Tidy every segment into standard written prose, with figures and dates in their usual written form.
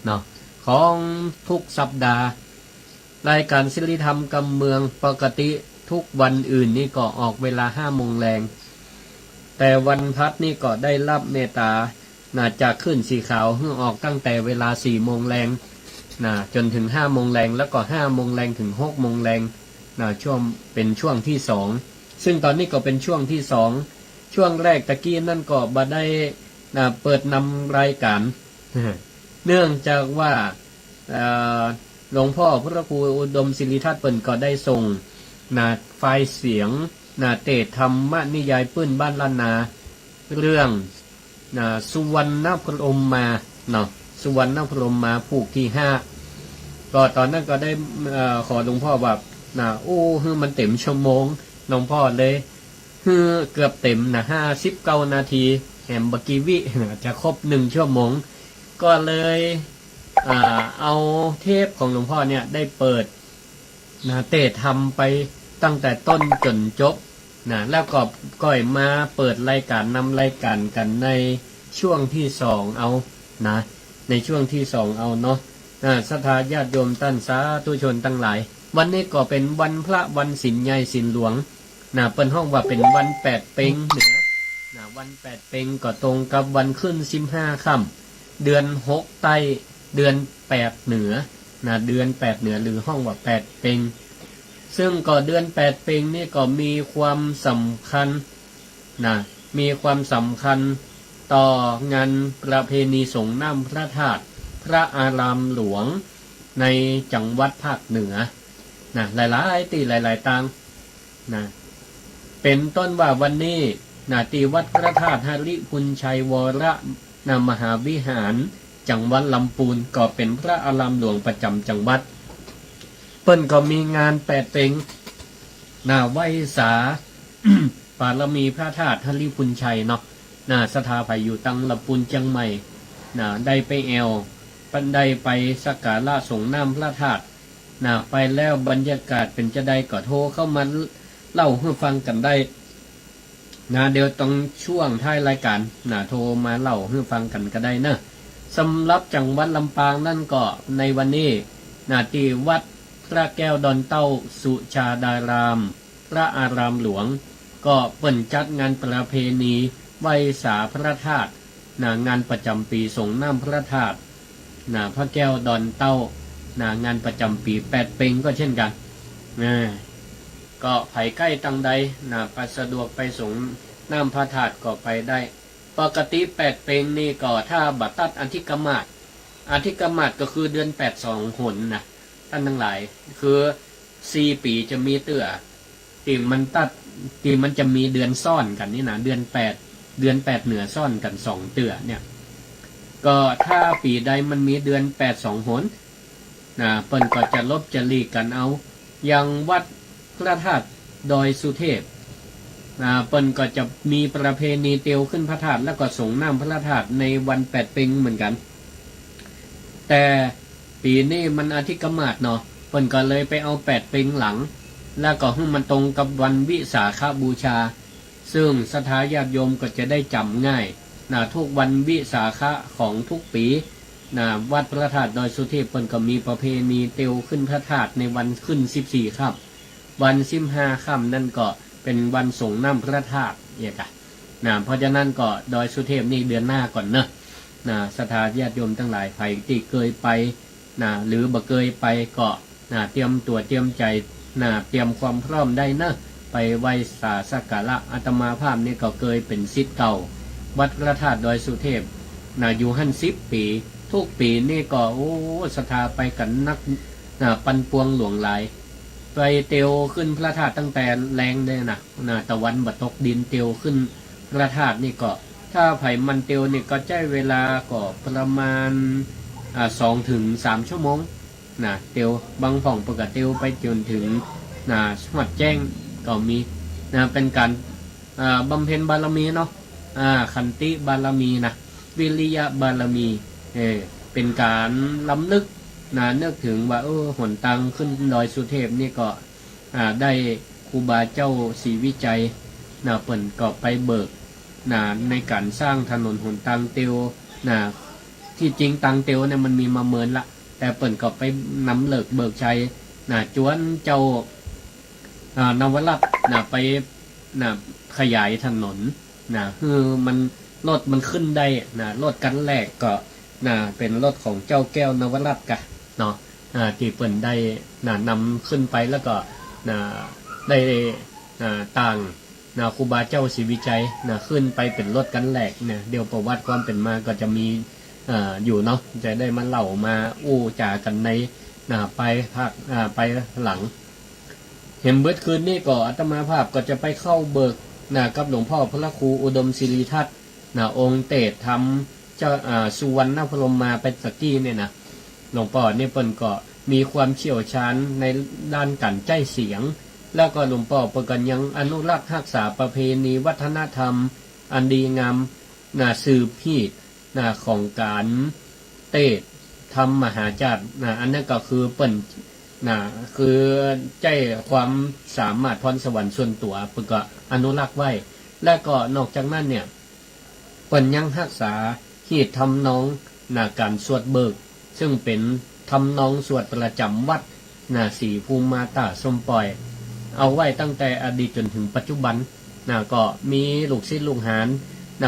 เนาะของทุกสัปดาห์รายการศิลธรรมกำเมืองปกติทุกวันอื่นนี่ก็ออกเวลา5 โมงแรงแต่วันพัดนี่ก็ได้รับเมตตาจากขึ้นสีขาวเพื่อออกตั้งแต่เวลา4 โมงแรงจนถึง5 โมงแรงแล้วก็5 โมงแรงถึง6 โมงแรงช่วงเป็นช่วงที่2ซึ่งตอนนี้ก็เป็นช่วงที่2ช่วงแรกตะกี้นั่นก็บ่ได้เปิดนำรายการเนื่องจากว่าหลวงพ่อพระครูอุดมศิริทัตน์เปิ่นก็ได้ส่งไฟล์เสียงเตธรรมนิยายปื้นบ้านล้านนาเรื่องสุวรรณพรหมมาเนาะสุวรรณพรหมมาผูกที่5ก็ตอนนั้นก็ได้ขอหลวงพ่อแบบโอ้คือมันเต็มชั่วโมงหลวงพ่อเลยคือเกือบเต็ม59 นาทีแหมบกีวิจะครบ1 ชั่วโมงก็เลยเอาเทปของหลวงพ่อเนี่ยได้เปิดเตะทำไปตั้งแต่ต้นจนจบแล้วก็ก้อยมาเปิดรายการนำรายการกันในช่วงที่2เอาในช่วงที่2เอาเนาะศรัทธาญาติโยมท่านสาธุชนทั้งหลายวันนี้ก็เป็นวันพระวันศีลใหญ่ศีลหลวงเปิ้นห้องว่าเป็นวัน8 เป็งเหนือวัน8 เป็งก็ตรงกับวันขึ้น15 ค่ำเดือน6ใต้เดือน8เหนือเดือน8เหนือหรือห้องว่า8 เป็งซึ่งก็เดือน8 เป็งนี่ก็มีความสำคัญมีความสำคัญต่องานประเพณีสงฆ์น้ำพระธาตุพระอารามหลวงในจังหวัดภาคเหนือหลายๆที่หลายๆตังเป็นต้นว่าวันนี้ที่วัดพระธาตุหริพุนชัยวรมหาวิหารจังหวัดลำพูนก็เป็นพระอารามหลวงประจำจังหวัดเปิ้นก็มีงาน8 เป็งไหว้สา ปารมีพระธาตุหริพุนชัยเนาะสถาภัยอยู่ตังลำพูนเชียงใหม่ได้ไปแอวปันได้ไปสักการะสงฆ์น้ำพระธาตุไปแล้วบรรยากาศเป็นจะได้ก็โทรเข้ามาเล่าให้ฟังกันได้เดี๋ยวต้องช่วงท้ายรายการโทรมาเล่าให้ฟังกันก็ได้นะสำหรับจังหวัดลำปางนั่นก็ในวันนี้ที่วัดพระแก้วดอนเต้าสุชาดารามพระอารามหลวงก็เปิ่นจัดงานประเพณีไหว้สาพระธาตุงานประจำปีสงฆ์น้ำพระธาตุพระแก้วดอนเต้างานประจำปี8 เป็งก็เช่นกันก็ไผใกล้ตังใดไปสะดวกไปสงฆ์น้ำพระธาตุก็ไปได้ปกติ8 เป็งนี่ก็ถ้าบัตรตัดอธิกมาศก็คือเดือน8 2 หนท่านทั้งหลายคือ4 ปีจะมีเตื้อที่มันตัดที่มันจะมีเดือนซ่อนกันนี่เดือน8เหนือซ่อนกัน2 เตื้อเนี่ยก็ถ้าปีใดมันมีเดือน8 2 หนเปิ้นก็จะลบจะลีกกันเอาอย่างวัดพระธาตุดอยสุเทพเปิ้นก็จะมีประเพณีเตียวขึ้นพระธาตุแล้วก็ส่งน้ำพระธาตุในวัน8 เป็งเหมือนกันแต่ปีนี้มันอธิกมาศเนาะเปิ้นก็เลยไปเอา8 เป็งหลังแล้วก็ให้มันตรงกับวันวิสาขบูชาซึ่งศรัทธาญาติโยมก็จะได้จำง่ายทุกวันวิสาขะของทุกปีวัดพระธาตุดอยสุเทพเปิ้นก็มีประเพณีเตียวขึ้นพระธาตุในวันขึ้น14 ค่ำวัน15 ค่ำนั่นก็เป็นวันส่งน้ำพระธาตุเพราะฉะนั้นก็ดอยสุเทพนี่เดือนหน้าก่อนเนอะศรัทธาญาติโยมทั้งหลายใครที่เคยไปหรือบ่เคยไปก็เตรียมตัวเตรียมใจเตรียมความพร้อมได้เนอะไปไหว้สาสักการะอาตมาภาพนี่ก็เคยเป็นศิษย์เก่าวัดพระธาตุดอยสุเทพอยู่10 ปีทุกปีนี่ก็โอ้ศรัทธาไปกันนักปันปวงหลวงหลายไปเตียวขึ้นพระธาตุตั้งแต่แรงเลยตะวันบัดตกดินเตียวขึ้นพระธาตุนี่ก็ถ้าไผ่มันเตียวนี่ก็ใช้เวลาก็ประมาณ2 ถึง 3 ชั่วโมงเตียวบางฝั่งปกติเตียวไปจนถึงหอดแจ้งก็มีเป็นการบำเพ็ญบารมีเนาะขันติบารมีวิริยะบารมีเป็นการล้ำลึกนึกถึงว่าหนตังขึ้นดอยสุเทพนี่ก็ได้ครูบาเจ้าศรีวิจัยเปิ่นก็ไปเบิกในการสร้างถนนหนตังเตียว ที่จริงตังเตียวเนี่ยมันมีมาเมินละแต่เปิ่นก็ไปนำเลิกเบิกชัยจวนเจ้านวรัตน์ไปขยายถนนคือมันรถมันขึ้นได้รถกันแรกก็เป็นรถของเจ้าแก้วนวรัตน์กะเนาะที่เปิ่นได้นำขึ้นไปแล้วก็ได้ต่างครูบาเจ้าศรีวิจัยขึ้นไปเป็นรถกันแหลกเดี๋ยวประวัติความเป็นมาก็จะมีอยู่เนาะจะได้มาเล่ามาอู้จากันในไปภาคไปหลังเห็นเบิดคืนนี่ก็อาตมาภาพก็จะไปเข้าเบิกกับหลวงพ่อพระครูอุดมศิริทัตน์องค์เตศธรรมเจ้าสุวรรณพรหมมาไปตะกี้เนี่ยนะหลวงพ่อเนี่ยเปิ้นก็มีความเชี่ยวชาญในด้านการใจเสียงแล้วก็หลวงพ่อเปิ้นก็ยังอนุรักษ์รักษาประเพณีวัฒนธรรมอันดีงามสืบพีดของการเตศธรรมมหาจารย์อันนั้นก็คือเปิ้นคือใจความสามารถพรสวรรค์ส่วนตัวเปิ้นก็อนุรักษ์ไว้และก็นอกจากนั้นเนี่ยเปิ้นยังรักษาฮีดทำนองการสวดเบิกซึ่งเป็นทำนองสวดประจำวัดสีภูมิมาตาสมปล่อยเอาไว้ตั้งแต่อดีตจนถึงปัจจุบันก็มีลูกศิษย์ลูกหา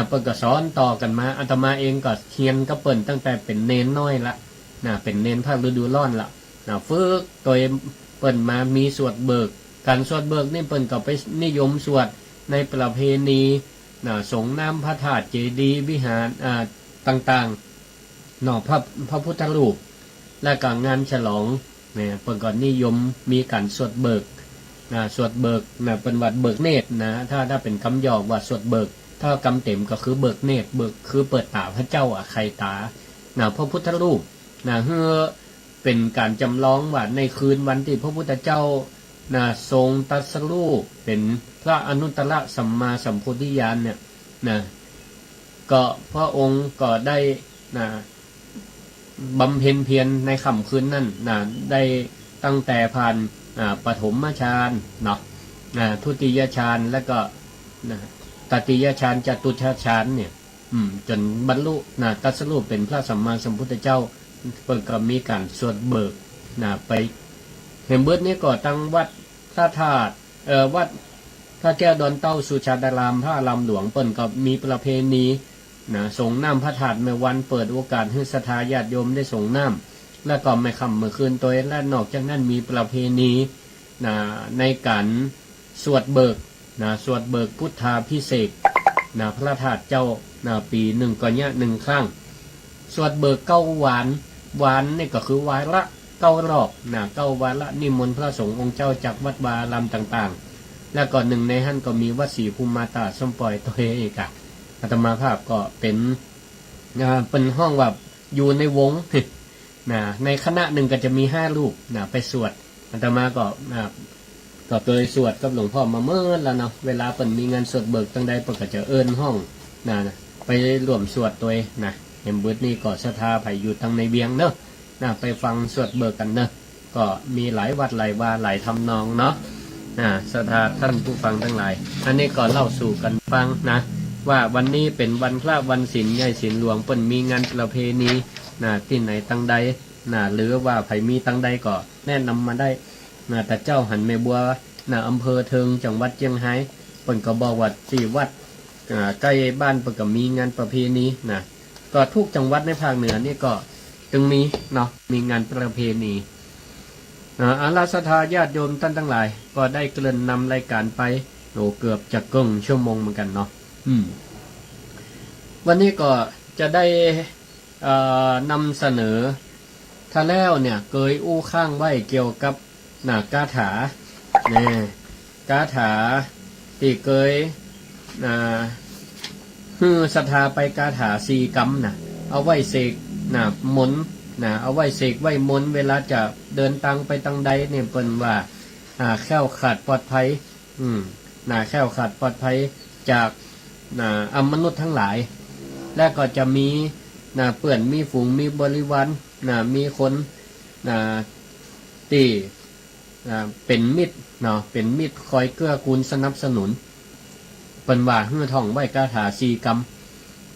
เปิ้นก็สอนต่อกันมาอาตมาเองก็เรียนกับเปิ้นตั้งแต่เป็นเนนน้อยละเป็นเนนภาคฤดูร้อนละฝึกตัวเปิ้นมามีสวดเบิกการสวดเบิกนี่เปิ้นก็ไปนิยมสวดในประเพณีสงน้ำพระธาตุเจดีย์วิหารต่างๆพระพุทธรูปและก็งานฉลองเนี่ยเปิ้นก็นิยมมีการสวดเบิกสวดเบิกเป็นวัดเบิกเนตรถ้าเป็นคำย่อว่าสวดเบิกถ้ากำเต็มก็คือเบิกเนตรเบิกคือเปิดตาพระเจ้าไข่ตาพระพุทธรูปเพื่อเป็นการจำลองว่าในคืนวันที่พระพุทธเจ้าทรงตรัสรู้เป็นพระอนุตตรสัมมาสัมโพธิญาณเนี่ยก็พระองค์ก็ได้บำเพ็ญเพียรในค่ำคืนนั้นได้ตั้งแต่ผ่านปฐมฌานทุติยฌานและก็ตติยฌานจตุตฌานเนี่ยจนบรรลุตรัสรู้เป็นพระสัมมาสัมพุทธเจ้าเปิดก็มีการสวดเบิกไปเห็นเบิดนี้ก็ตั้งวัดพระธาตุวัดพระแก้วดอนเต้าสุชาดารามพระอารามหลวงเปิ่นก็มีประเพณีส่งน้ำพระธาตุเมื่อวันเปิดโอกาสให้ศรัทธาญาติโยมได้ส่งน้ำและก็ไม่ค่ำเมื่อคืนตัวและนอกจากนั้นมีประเพณีในการสวดเบิกสวดเบิกพุทธาภิเษกพระธาตุเจ้าปีหนึ่งก็เนี่ยหนึ่งครั้งสวดเบิกเก้าวันนี่ก็คือวาระเก้ารอบเก้าวาระนิมนต์พระสงฆ์องค์เจ้าจากวัดวารามต่างๆแล้วก็หนึ่งในท่านก็มีวัดศรีภูมิมาตาส้มปล่อยตัวเองอาตมาภาพก็เป็นห้องแบบอยู่ในวงในคณะหนึ่งก็จะมี5รูปไปสวดอาตมาก็เคยสวดกับหลวงพ่อมาเมื่อแล้วเนาะเวลาเปิ่นมีงานสวดเบิกตั้งใดเปิ่นก็จะเอิ้นห้องไปร่วมสวดตัวเห็นเบิดนี่ก็ศรัทธาไผอยู่ทางในเบียงเนอะไปฟังสวดเบิกกันเนอะก็มีหลายวัดหลายว่าหลายทำนองเนาะศรัทธาท่านผู้ฟังทั้งหลายอันนี้ก็เล่าสู่กันฟังว่าวันนี้เป็นวันพระวันศีลใหญ่ศีลหลวงเปิ่นมีงานประเพณีที่ไหนตั้งใดหรือว่าไผมีตั้งใดก็แนะนำมาได้แต่เจ้าหันแม่บัวอำเภอเทิงจังหวัดเชียงรายเปิ่นก็บอกว่าที่วัดใกล้บ้านเปิ่นก็มีงานประเพณีก็ทุกจังหวัดในภาคเหนือนี่ก็จึงมีมีงานประเพณีอาราศรัทธาญาติโยมท่านทั้งหลายก็ได้เกริ่นนำรายการไปเกือบจะครึ่งชั่วโมงเหมือนกันเนาะวันนี้ก็จะได้นำเสนอถ้าแล้วเนี่ยเคยอู้ข้างไว้เกี่ยวกับคาถาคาถาที่เคยศรัทธาไปคาถา4 กรรมเอาไว้เสกมนต์เอาไว้เสกไว้มนต์เวลาจะเดินทางไปทางใดเนี่ยเปิ้นว่าแคล้วคลาดปลอดภัยแคล้วคลาดปลอดภัยจากมนุษย์ทั้งหลายและก็จะมีเปื่อนมีฝูงมีบริวารมีคนที่เป็นมิตรเป็นมิตรคอยเกื้อกูลสนับสนุนเปิ้นว่าท่องไว้คาถา4 กรรม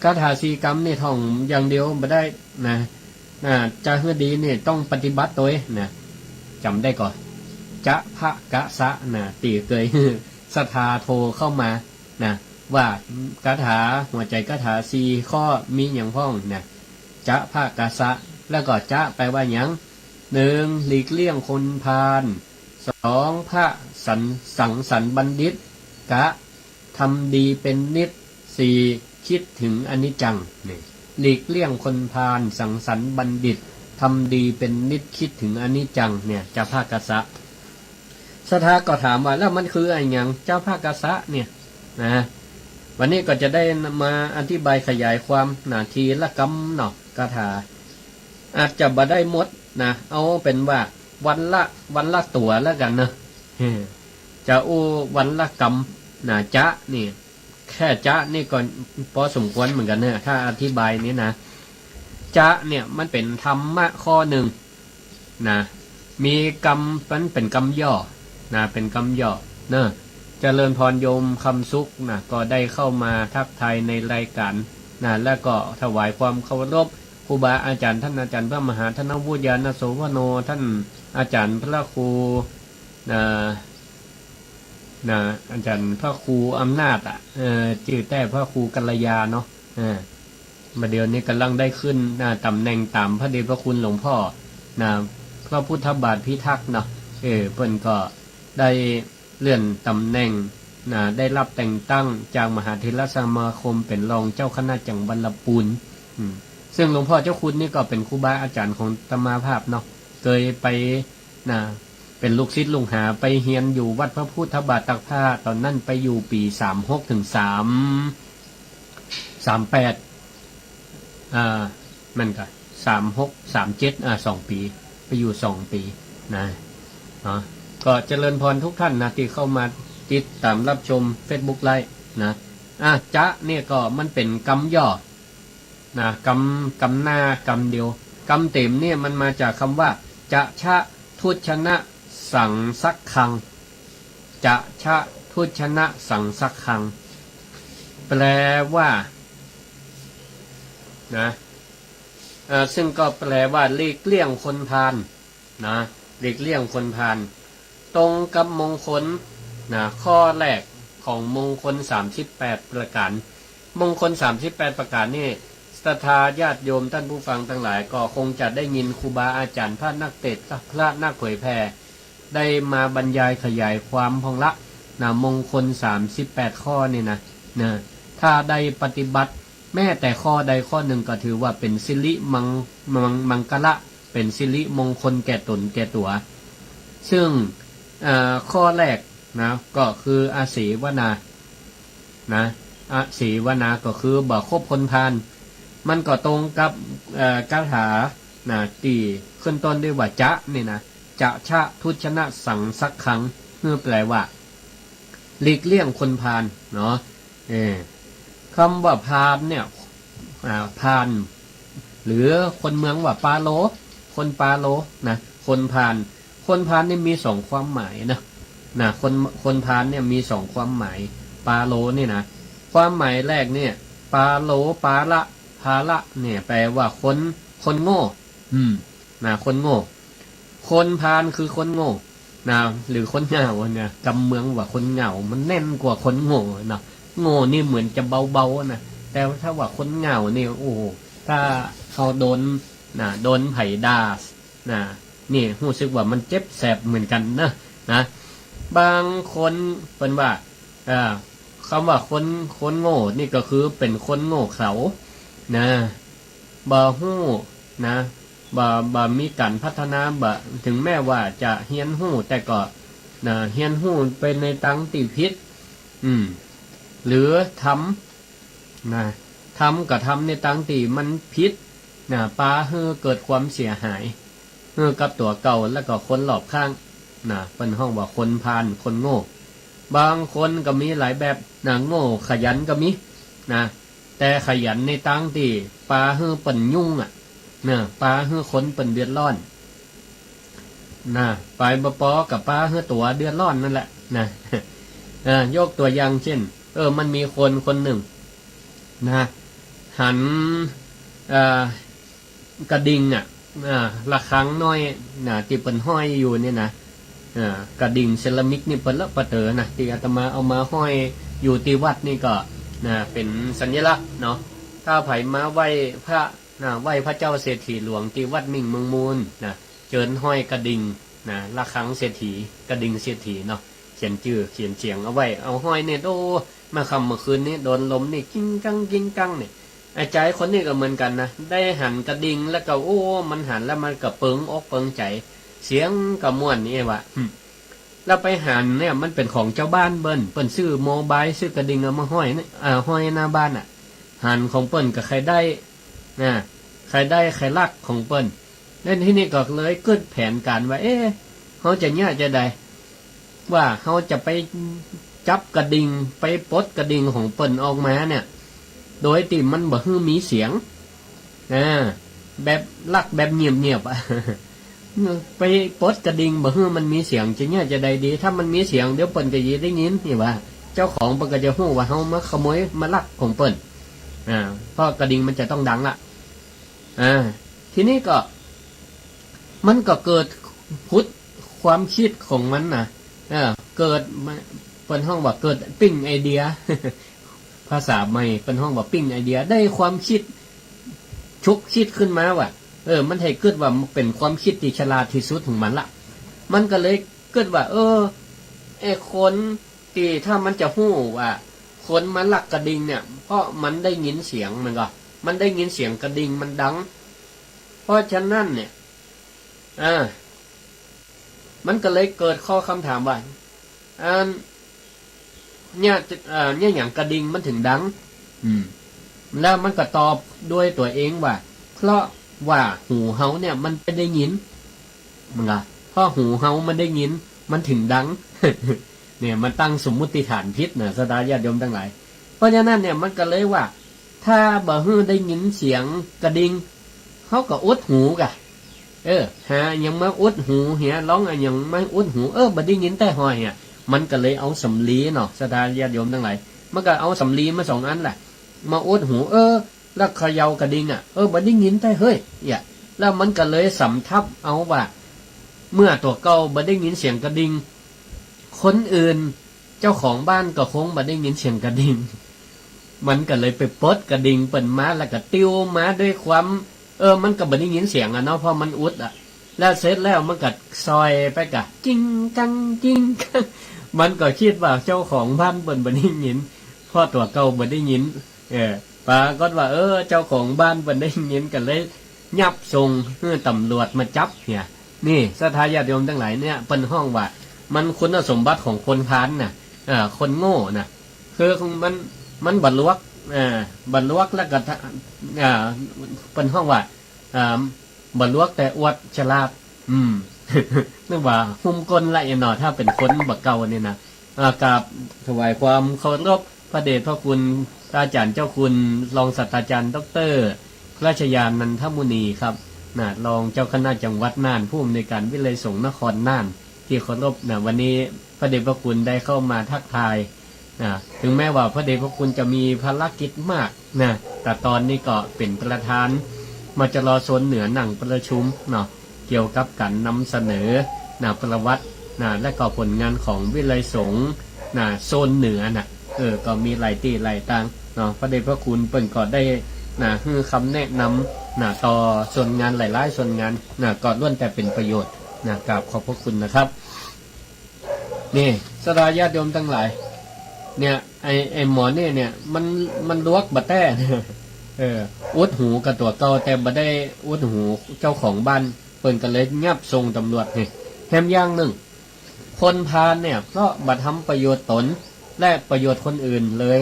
คาถา4 กรรมนี่ท่องอย่างเดียวบ่ได้ นะจะให้ดีเนี่ยต้องปฏิบัติตัวนะจำได้ก่อนจะพระกะสะนะตีเคยศรัทธาโทรเข้ามานะว่าคาถาหัวใจคาถา4ข้อมีอย่างพ้องนะจะพระกะสะแล้วก็จะแปลว่าอย่าง1หลีกเลี่ยงคนพาล2พระสังสรรค์บัณฑิตกะทำดีเป็นนิจ4คิดถึงอนิจจังนี่หลีกเลี่ยงคนพาลสังสรรค์บัณฑิตทำดีเป็นนิจคิดถึงอนิจจังเนี่ยเจ้าภาคกษัตริย์ศรัทธาก็ถามว่าแล้วมันคืออะไรอย่างเจ้าภาคกษัตริย์เนี่ยนะวันนี้ก็จะได้มาอธิบายขยายความนาทีละกำเนาะคาถาอาจจะบ่ได้หมดนะเอาเป็นว่าวันละตัวแล้วกันนะจะอู้วันละกำนะจ๊ะนี่แค่จ๊ะนี่ก็พอสมควรเหมือนกันเนี่ยถ้าอธิบายนี้นะจ๊ะเนี่ยมันเป็นธรรมะข้อหนึ่งนะมีกรรมมันเป็นกรรมย่อนะเป็นกรรมย่อเนอะเจริญพรโยมคำสุขนะก็ได้เข้ามาทักทายในรายการนะแล้วก็ถวายความเคารพครูบาอาจารย์ท่านอาจารย์พระมหาธนวุฒิญาณโสวโนท่านอาจารย์พระครูอาจารย์พระครูอำนาจชื่อแต่พระครูกัลยาเนาะมาเดี๋ยวนี้กำลังได้ขึ้นตำแหน่งตามพระเดชพระคุณหลวงพ่อพระพุทธบาทพิทักษ์เนาะเพิ่นก็ได้เลื่อนตำแหน่งได้รับแต่งตั้งจากมหาเถรสมาคมเป็นรองเจ้าคณะจังหวัดลำพูนซึ่งหลวงพ่อเจ้าคุณนี่ก็เป็นครูบาอาจารย์ของตมาภาพเนาะเคยไปเป็นลูกศิษย์ลุงหาไปเฮียนอยู่วัดพระพุทธบาทตักผ้าตอนนั้นไปอยู่ปี36ถึง38มันก็36 37 2 ปีไปอยู่2 ปีนะก็เจริญพรทุกท่านนะที่เข้ามาติดตามรับชม Facebook ไลฟ์นะจ๊ะเนี่ยก็มันเป็นกรรมย่อนะกรรมหน้ากรรมเดียวกรรมเต็มเนี่ยมันมาจากคำว่าจะชะทุชนะสังสักขังจะชะทุชนะสังสักขังแปลว่านะซึ่งก็แปลว่าหลีกเลี่ยงคนพาลนะหลีกเลี่ยงคนพาลตรงกับมงคลนะข้อแรกของมงคล38ประการมงคล38ประการนี่ศรัทธาญาติโยมท่านผู้ฟังทั้งหลายก็คงจะได้ยินครูบาอาจารย์พระนักเทศน์พระนักเผยแผ่ได้มาบรรยายขยายความพองละมงคล38ข้อนี่นะถ้าได้ปฏิบัติแม้แต่ข้อใดข้อหนึ่งก็ถือว่าเป็นสิริมังกละเป็นสิริมงคลแก่ตนแก่ตัวซึ่งข้อแรกนะก็คืออาศีวนาอาศีวนาก็คือบ่คบคนพาลมันก็ตรงกับคาถาที่ขึ้นต้นด้วยว่าจะนี่นะจะชะทุชนะสังสักขังแปลว่าหลีกเลี่ยงคนพาลเนาะคำว่าพาลเนี่ยพาลหรือคนเมืองว่าปาโลคนปาโลนะคนพาลนี่มี2ความหมายนะคนพาลเนี่ยมี2ความหมายปาโลนี่นะความหมายแรกเนี่ยปาโลปาละภาละเนี่ยแปลว่าคนโง่คนโง่คนพาลคือคนโง่หรือคนเหงาเนี่ยกำเมืองว่าคนเหงามันแน่นกว่าคนโง่นะโง่นี่เหมือนจะเบาๆนะแต่ถ้าว่าคนเหงาเนี่ยโอ้ถ้าเขาโดนไผ่ด่านี่รู้สึกว่ามันเจ็บแสบเหมือนกันนะบางคนเป็นว่าคำว่าคนโง่นี่ก็คือเป็นคนโง่เขาบ่ฮู้บ่มีการพัฒนาถึงแม้ว่าจะเฮียนฮู้แต่ก็เฮียนฮู้ไปในทางที่ผิดหรือทำกับทำในทางที่มันผิดปาให้เกิดความเสียหายกับตัวเก่าแล้วก็คนรอบข้างเป็นห้องว่าคนพาลคนโง่บางคนก็มีหลายแบบโง่ขยันก็มีแต่ขยันในทางที่ปาให้เปิ่นยุ่งปาให้คนเปิ่นเดือดร้อนไปบ่ปอกับปาให้ตัวเดือดร้อนนั่นแหละยกตัวอย่างเช่นมันมีคนหนึ่งหัน กระดิ่งระฆังน้อยที่เปิ้นห้อยอยู่เนี่ยนะกระดิ่งเซรามิกนี่เปิ้นละปะเตอนะที่อาตมาเอามาห้อยอยู่ที่วัดนี่ก็เป็นสัญลักษณ์เนาะถ้าไผมาไหว้พระไหว้พระเจ้าเศรษฐีหลวงที่วัดมิ่งเมืองมูลเจิญห้อยกระดิ่งระฆังเศรษฐีกระดิ่งเศรษฐีเนาะเขียนชื่อเขียนเสียงเอาไว้เอาห้อยเนี่ยโอ้มาค่ำเมื่อคืนนี้โดนลมนี่กิ้งกังกิ้งกังเนี่ยไอ้ใจคนนี้ก็เหมือนกันนะได้หันกระดิ่งแล้วก็โอ้มันหันแล้วมันก็เปิงอกเปิงใจเสียงก็ม่วนนี่ว่ะแล้วไปหันเนี่ยมันเป็นของเจ้าบ้านเปิ้นซื้อโมบายซื้อกระดิ่งเอามาห้อยนี่ห้อยหน้าบ้านหันของเปิ้นกับใครได้ใครได้ใครรักของเปิ้นเล่นที่นี่ก็เลยเกิดแผนการว่าเขาจะเนี่ยจะได้ว่าเขาจะไปจับกระดิ่งไปปลดกระดิ่งของเปิ้นออกมาเนี่ยโดยที่มันบ่ฮื้อมีเสียงแบบลักแบบเงียบๆไปปลดกระดิ่งบ่ฮื้อมันมีเสียงจะเนี่ยจะได้ดีถ้ามันมีเสียงเดี๋ยวเปิ้นก็ยิได้ยินนี่ว่าเจ้าของเปิ้นก็จะฮู้ว่าเฮามาขโมยมาลักของเปิ้นเพราะกระดิ่งมันจะต้องดังละทีนี้ก็มันก็เกิดพุทธความคิดของมันเกิดเป็นห้องว่าเกิดปิ้งไอเดีย ภาษาใหม่เป็นห้องว่าปิ้งไอเดียได้ความคิดชุกคิดขึ้นมาว่ามันให้เกิดว่ามันเป็นความคิดที่ฉลาดที่สุดของมันละมันก็เลยเกิดว่าไอ้คนที่ถ้ามันจะฮู้ว่าคนมันลักกระดิ่งเนี่ยเพราะมันได้ยินเสียงมันได้ยินเสียงกระดิ่งมันดังเพราะฉะนั้นเนี่ยมันก็เลยเกิดข้อคำถามว่าเนี่ยอย่างกระดิ่งมันถึงดังแล้วมันก็ตอบด้วยตัวเองว่าเพราะว่าหูเฮาเนี่ยมันไปได้ยินเพราะหูเฮามันได้ยินมันถึงดัง เนี่ยมันตั้งสมมุติฐานพิษนะสดาญาติโยมทั้งหลายเพราะฉะนั้นเนี่ยมันก็เลยว่าถ้าบ่ฮื้อได้ยินเสียงกระดิ่งเขาก็อุดหูกะหายังมาอุดหูเหียร้องยังไม่อุดหูบ่ได้ยินแต่หอยมันก็เลยเอาสำลีเนาะสดาญาติโยมทั้งหลายมันก็เอาสำลีมา2 อันแหละมาอุดหูแล้วเขย่ากระดิ่งบ่ได้ยินแต่เฮ้ยแล้วมันก็เลยสำทับเอาว่าเมื่อตัวเก่าบ่ได้ยินเสียงกระดิ่งคนอื่นเจ้าของบ้านก็คงบ่ได้ยินเสียงกระดิ่งมันก็เลยไปปลดกระดิ่งเปิ่นมาแล้วก็ติ้วมาด้วยความมันก็บ่ได้ยินเสียงเนาะเพราะมันอุดแล้วเสร็จแล้วมันก็ซอยไปกะกิ้งกังกิ้งกังมันก็คิดว่าเจ้าของบ้านเปิ่นบ่ได้ยินเพราะตัวเก่าบ่ได้ยินปรากฏว่าเจ้าของบ้านเปิ่นได้ยินกันเลยยับส่งตำรวจมาจับเนี่ยนี่ศรัทธาญาติโยมทั้งหลายเนี่ยเปิ้นห้องว่ามันคุณสมบัติของคนพาลน่ะคนโง่น่ะคือมันบรรลุแล้วก็เป็นห้องว่าบรรลุแต่อวดฉลาดนึกว่าหุ้มกลละอย่างหน่อถ้าเป็นคนบักเก่าเนี่ยนะกราบถวายความเคารพพระเดชพระคุณอาจารย์เจ้าคุณรองศาสตราจารย์ดร.ราชยานันทมุนีครับรองเจ้าคณะจังหวัดน่านผู้อำนวยการวิเลยสงฆ์นครน่านที่เคารพวันนี้พระเดชพระคุณได้เข้ามาทักทายถึงแม้ว่าพระเดชพระคุณจะมีภารกิจมากแต่ตอนนี้ก็เป็นประธานมาจะรอโซนเหนือหนังประชุมเกี่ยวกับการนำเสนอประวัติและก็ผลงานของวิเลยสงฆ์โซนเหนือก็มีหลายที่หลายต่างพระเดชพระคุณเปิ่นก็ได้ให้คำแนะนำต่อส่วนงานหลายๆส่วนงานก็ล้วนแต่เป็นประโยชน์กราบขอบพระคุณนะครับนี่สดาญาติโยมทั้งหลายเนี่ยไอหมอเนี่ยมันลวกบะแต้อุดหูกับตัวเก่าแต่บ่ได้อุดหูเจ้าของบ้านเปิ้นก็เลยงับส่งตำรวจนี่แถมอย่างหนึ่งคนพาลเนี่ยเพราะบ่ทำประโยชน์ตนและประโยชน์คนอื่นเลย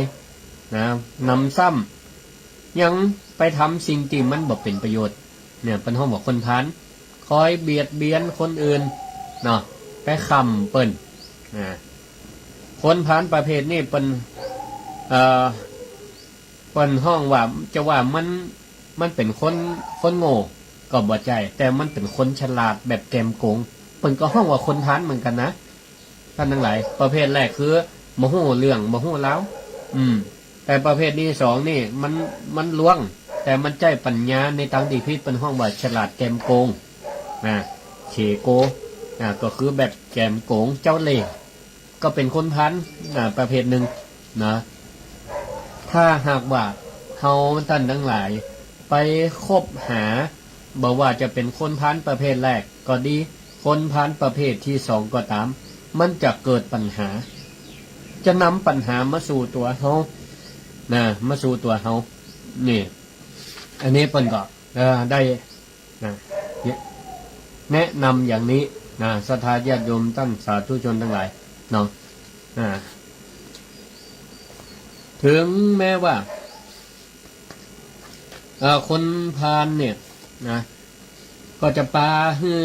นำซ้ำยังไปทำสิ่งที่มันบ่เป็นประโยชน์เนี่ยเป็นห้องบอกคนพาลคอยเบียดเบียนคนอื่นไปคำเปิ้นคนพาลประเภทนี้เป็นห้องว่าจะว่ามันเป็นคนโง่ก็บ่ใจแต่มันเป็นคนฉลาดแบบแกมโกงเปิ้นก็ห้องว่าคนพาลเหมือนกันนะท่านทั้งหลายประเภทแรกคือบ่ฮู้เรื่องบ่ฮู้แล้วแต่ประเภทที่2นี่มันล้วง แต่มันใจปัญญาในทางที่ผิดเป็นห้องว่าฉลาดแกมโกงเขโกก็คือแบบแกมโกงเจ้าเล่ห์ก็เป็นคนพันประเภทหนึ่งนะถ้าหากว่าเฮาท่านทั้งหลายไปคบหาบอกว่าจะเป็นคนพันประเภทแรกก็ดีคนพันประเภทที่สองก็ตามมันจะเกิดปัญหาจะนำปัญหามาสู่ตัวเฮามาสู่ตัวเฮานี่อันนี้เปิ้นก็ได้แนะนำอย่างนี้ศรัทธาญาติโยมท่านสาธุชนทั้งหลายเนาะถึงแม้ว่าคนพาลเนี่ยก็จะปาฮื้อ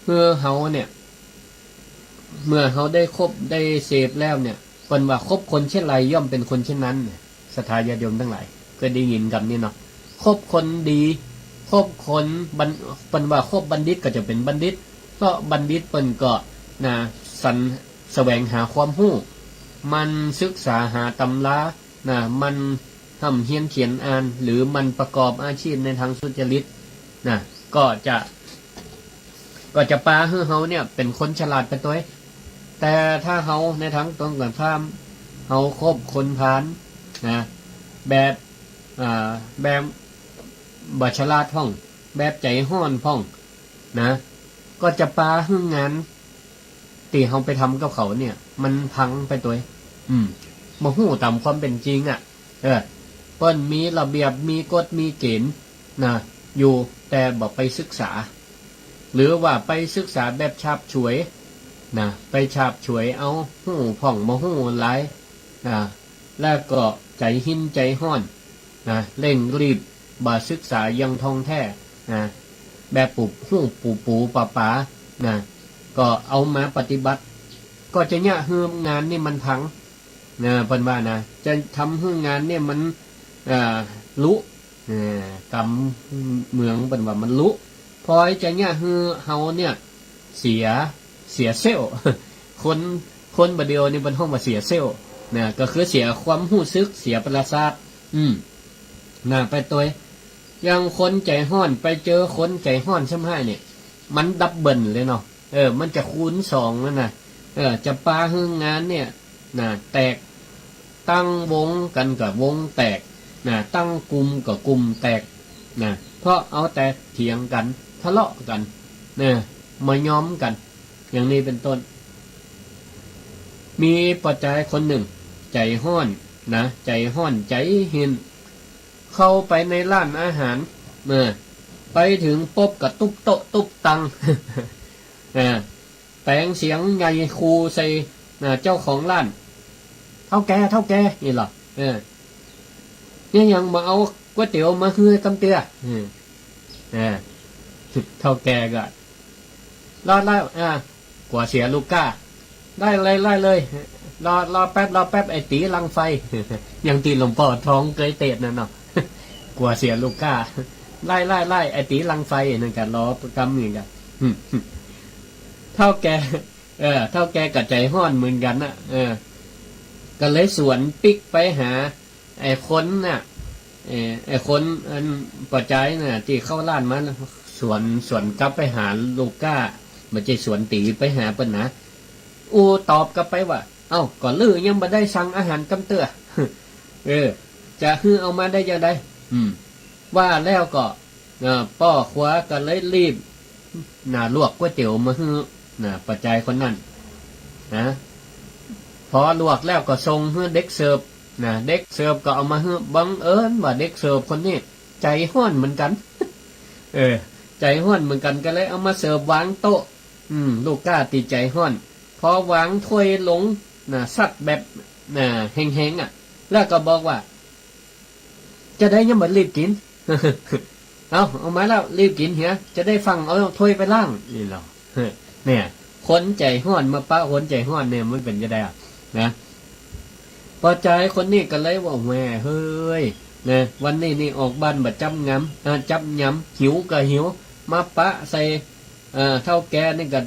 เพื่อเฮาเนี่ยเมื่อเฮาได้คบได้เสพแล้วเนี่ยเปิ้นว่าคบคนเช่นไรย่อมเป็นคนเช่นนั้นศรัทธาญาติโยมทั้งหลายก็ได้ยินกันนี่เนาะคบคนดีคบคนเปิ้นว่าคบบัณฑิตก็จะเป็นบัณฑิตเพราะบัณฑิตเปิ้นก็แสวงหาความรู้มันศึกษาหาตำรามันทำเฮียนเขียนอ่านหรือมันประกอบอาชีพในทางสุจริตก็จะปาให้เฮาเนี่ยเป็นคนฉลาดไปตัวแต่ถ้าเฮาในทางตรงกันข้ามเฮาคบคนพาลแบบบ่ฉลาดพ่องแบบใจห้อนพ่องก็จะปาให้งานที่เฮาไปทำกับเขาเนี่ยมันพังไปตัวมาหู้ตามความเป็นจริงเปิ้นมีระเบียบมีกฎมีเกณฑ์อยู่แต่บ่ไปศึกษาหรือว่าไปศึกษาแบบฉาบฉวยไปฉาบฉวยเอาหู้พ่องมาหู้หลายแล้วก็ใจหินใจห้อนเร่งรีบบ่ศึกษายังท่องแท้แบบปุบหู้ปูป่าก็เอามาปฏิบัติก็จะเนี่ยฮืองานนี่มันพังเพิ่นว่าจะทำฮืองานเนี่ยมันลุกำเมืองเพิ่นว่ามันลุพอจะเนี่ยฮือเฮาเนี่ยเสียเซลล์คนบ่เดียวนี่เพิ่นฮ้องว่าเสียเซลล์ก็คือเสียความรู้สึกเสียประสาทไปตัวอย่างคนใจห้อนไปเจอคนใจห้อนซ้ำให้เนี่ยมันดับเบิลเลยเนาะมันจะคูณ2นั่นจะปาฮืองานเนี่ยแตกตั้งวงกันกับวงแตกตั้งกลุ่มกับกลุ่มแตกเพราะเอาแต่เถียงกันทะเลาะกันมาย้อมกันอย่างนี้เป็นต้นมีปัจจัยคนหนึ่งใจห้อนใจห้อนใจเห็นเข้าไปในร้านอาหารไปถึงปุ๊บกับตุ๊บโต๊ะตุ๊บตังแปลงเสียงใหญ่คูใส่เจ้าของร้านเท่าแกนี่หรอเนี่ยยังมาเอาก๋วยเตี๋ยวมาให้กำเตือเท่าแกก็รอกว่าเสียลูกก้าได้เลยรอแป๊บไอ้ตีลังไฟยังตีหลวงพ่อท้องเกยเตะนั่นเนาะกว่าเสียลูกก้าไล่ไอ้ตีลังไฟนั่นกันรอกำนี่กันเท่าแกกับใจห้อนเหมือนกันก็เลยสวนปิกไปหาไอ้คนไอ้คนปัจจัยที่เข้าร้านมันสวนกลับไปหาลูกก้าไม่ใช่สวนตีไปหาเปิ้นตอบกลับไปว่าเอ้าก่อนลือยังบ่ได้สั่งอาหารกำเตือจะฮื้อเอามาได้ยังไงว่าแล้วก็ป้อขวาก็เลยรีบลวกก๋วยเตี๋ยวมาฮื้อปัจจัยคนนั้นพอลวกแล้วก็ส่งให้เด็กเสิร์ฟเด็กเสิร์ฟก็เอามาให้บังเอิญว่าเด็กเสิร์ฟคนนี้ใจห้อนเหมือนกันใจห้อนเหมือนกันก็เลยเอามาเสิร์ฟวางโต๊ะลูกก้าตีใจห้อนพอวางถ้วยลงสัดแบบแห้งๆแล้วก็บอกว่าจะได้ยังบ่รีบกิน เอามาแล้วรีบกินเหียจะได้ฟังเอาถ้วยไปล้างนี่หรอเนี่ยคนใจห้อนมาป้าคนใจห้อนเนี่ยมันเป็นจะได้พอใจคนนี้ก็เลยว่าแหมเฮ้ยวันนี้นี่ออกบ้านบัดจับย้ำหิวก็หิวมาปะใส่เท่าแกนี่ก็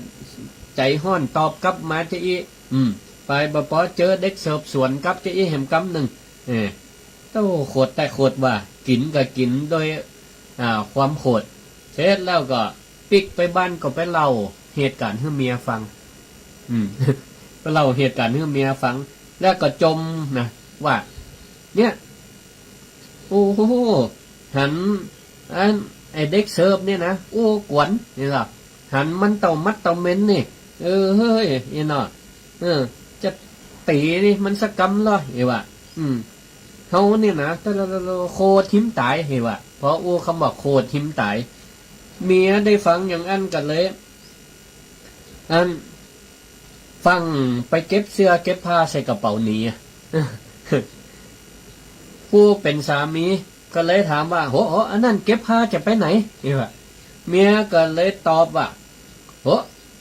ใจห้อนตอบกลับมาจะอีไปบ่พอเจอเด็กเสิร์ฟสวนกับจะอีแหมกำหนึ่ง โต้โคตรแต่โคตรว่ากินก็กินโดยความโคตรเสร็จแล้วก็ปิกไปบ้านก็ไปเล่าเหตุการณ์ให้เมียฟังไปเล่าเหตุการณ์ให้เมียฟังแล้วก็จมนะว่าเนี่ยโอ้โหหันไอเด็กเสิร์ฟเนี่ยนะโอ้กวนนี่หรอหันมันเต่ามัดเต่าเม้นนี่เฮ้ยนี่เนาะจะตีนี่มันสกรรมเหรอเอวะเขาเนี่ยนะแต่โคทิมตายเอวะเพราะโอ้คำบอกโคทิมตายเมียได้ฟังอย่างอันกันเลยฟังไปเก็บเสื้อเก็บผ้าใส่กระเป๋าหนีผู้เป็นสามีก็เลยถามว่าโหอันนั้นเก็บผ้าจะไปไหนนี่วะเมียก็เลยตอบว่าโห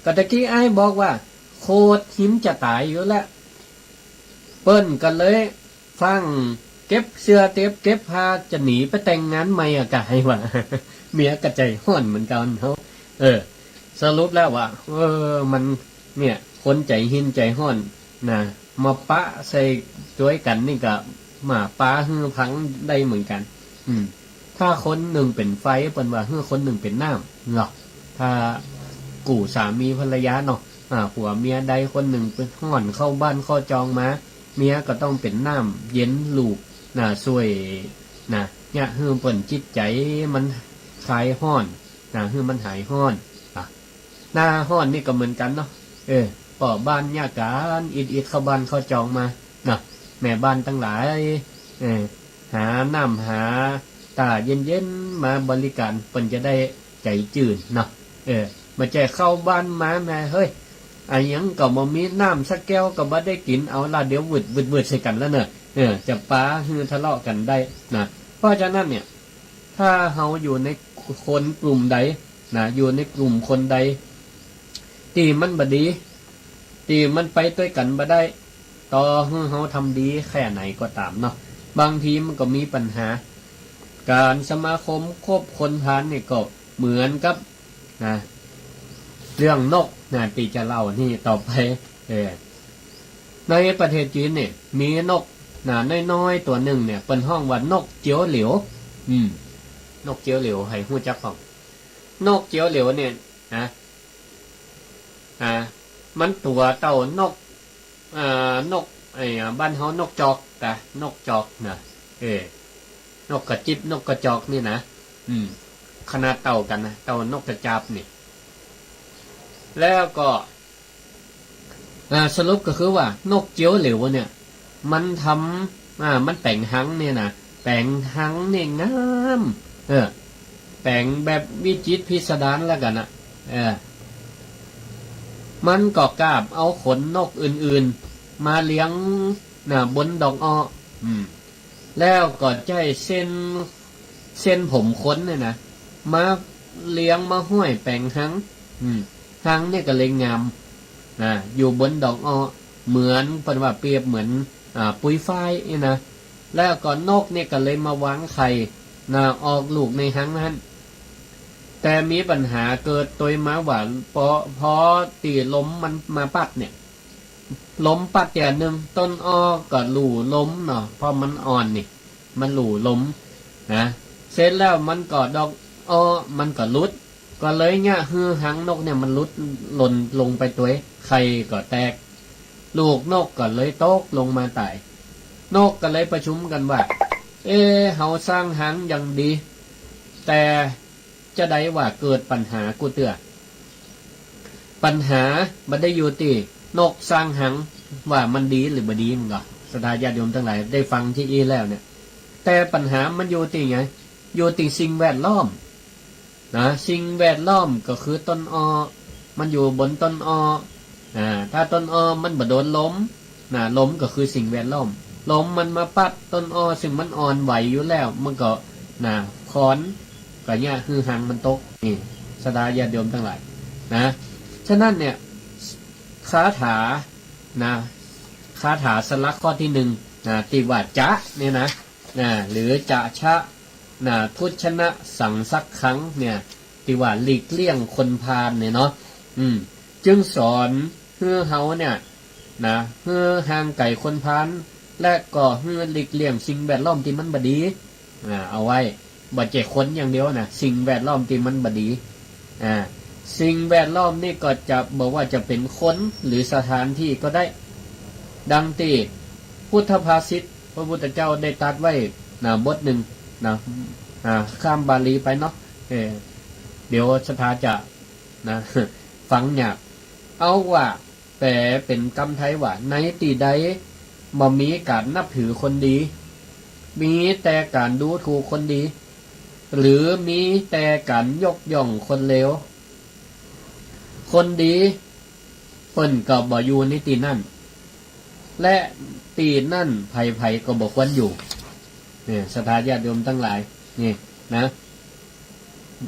กะตะกี้ไอ้บอกว่าโคตรหิมจะตายอยู่แล้วเปิ้นก็เลยฟังเก็บเสื้อเก็บผ้าจะหนีไปแต่งงานใหม่อะกะให้ว่าเมียกระใจห้อนเหมือนกันเขาสรุปแล้วว่ามันเนี่ยคนใจหินใจห้อนนะมาปะใส่จ้วยกันนี่ก็มาปะฮือพังได้เหมือนกันถ้าคนหนึ่งเป็นไฟเป็นว่าฮือคนหนึ่งเป็นน้ำเนาะถ้ากูสามีภรรยาเนาะผัวเมียใดคนหนึ่งเป็นห่อนเข้าบ้านเข้าจองมาเมียก็ต้องเป็นน้ำเย็นลูกช่วยเนี่ยฮือเปิ่นจิตใจมันคลายห้อนฮือมันหายห้อนหน้าห้อนนี่ก็เหมือนกันเนาะป่อบ้านยากการอิดเข้าบ้านเข้าจองมาแม่บ้านตั้งหลายหาน้ำหาตาเย็นๆมาบริการเปิ่นจะได้ใจจืดเนาะมาแจกเข้าบ้านมาแม่เฮ้ยไอ้ยังก็บ่มีน้ำสักแก้วก็บ่ได้กินเอาละเดี๋ยววืดใส่กันแล้วเนอะจะป้าฮือทะเลาะกันได้นะเพราะฉะนั้นเนี่ยถ้าเฮาอยู่ในคนกลุ่มใดอยู่ในกลุ่มคนใดตีมันบดีตีมันไปด้วยกันบ่ได้ต่อให้เฮาทำดีแค่ไหนก็ตามเนาะบางทีมันก็มีปัญหาการสมาคมคบคนพาลนี่ก็เหมือนกับเรื่องนกตีจะเล่านี่ต่อไปในประเทศจีนเนี่ยมีนกน้อยๆตัวหนึ่งเนี่ยเป็นห้องว่านกเจียวเหลียวนกเจียวเหลียวให้ฮู้จักของนกเจียวเหลียวเนี่ยมันตัวเต่านกนกบ้านเฮานกจอกนกจอกนกกระจิบนกกระจอกนี่นะขนาดเต่ากันนะเต่านกกระจาบนี่แล้วก็สรุปก็คือว่านกเจียวเหลวเนี่ยมันทำมันแต่งหังเนี่ยนะแต่งหังเนี่ยงามแต่งแบบวิจิตรพิสดารแล้วกันนะมันก็กราบเอาขนนกอื่นๆมาเลี้ยงบนดอกอ้อแล้วก็ใจเส้นผมขนเนี่ยนะมาเลี้ยงมาห้อยแปลงหังหังเนี่ยก็เลยงามอยู่บนดอกอ้อเหมือนเป็นว่าเปรียบเหมือนปุยฝ้ายนี่นะแล้วก็นกเนี่ยก็เลยมาวางไข่ออกลูกในหังนั้นแต่มีปัญหาเกิดตัวมาหวานพอตีล้มมันมาปัดเนี่ยล้มปัดอย่างหนึ่งต้นอ้อก็หลู่ล้มเนาะเพราะมันอ่อนนี่มันหลู่ล้มเสร็จแล้วมันก็ดอกอ้อมันก็ลุดก็เลยเนี่ยฮือหังนกเนี่ยมันลุดหล่นลงไปตัวไข่ก็แตกลูกนกก็เลยตกลงมาตายนกก็เลยประชุมกันว่าเฮาสร้างหังอย่างดีแต่จะได้ว่าเกิดปัญหากูเตือปัญหาบันได้อยู่ที่นกสร้างหังว่ามันดีหรือบ่ดีมันก็สถาญาติโยมทั้งหลายได้ฟังที่อีแล้วเนี่ยแต่ปัญหามันอยู่ที่ไงอยู่ที่สิ่งแวดล้อมสิ่งแวดล้อมก็คือต้นอ้อมันอยู่บนต้นอ้อถ้าต้นอ้อมันบ่โดนล้มล้มก็คือสิ่งแวดล้อมล้มมันมาปัดต้นอ้อซึ่งมันอ่อนไหวอยู่แล้วมันก็คอนก็เนี่ยคือหางมันตกนี่สดาญาติโยมทั้งหลายฉะนั้นเนี่ยคาถาคาถาสลักข้อที่หนึ่งติว่าจะเนี่ยหรือจะชะทุชนะสั่งสักครั้งเนี่ยติว่าหลีกเลี่ยงคนพาลเนี่ยเนาะจึงสอนเพื่อเฮาเนี่ยเพื่อห่างไก่คนพาล และก็ให้หลีกเลี่ยงสิ่งแวดล้อมที่มันบ่ดีเอาไว้บ่เจ็คนอย่างเดียวนะสิ่งแวดล้อมที่มันบ่ดีสิ่งแวดล้อมนี่ก็จะบอกว่าจะเป็นคนหรือสถานที่ก็ได้ดังที่พุทธภาษิตพระพุทธเจ้าได้ตรัสไว้บทหนึ่งข้ามบาลีไปเนาะเดี๋ยวสภาจะฟังยากเอาว่าแปลเป็นคำไทยว่าในที่ใดบ่มีการนับถือคนดีมีแต่การดูถูกคนดีหรือมีแต่การยกย่องคนเลวคนดีเพิ่นก็บ่อยู่ในที่นั่นและที่นั่นไผๆก็บ่ควรอยู่นี่ศรัทธาญาติโยมทั้งหลายนี่นะ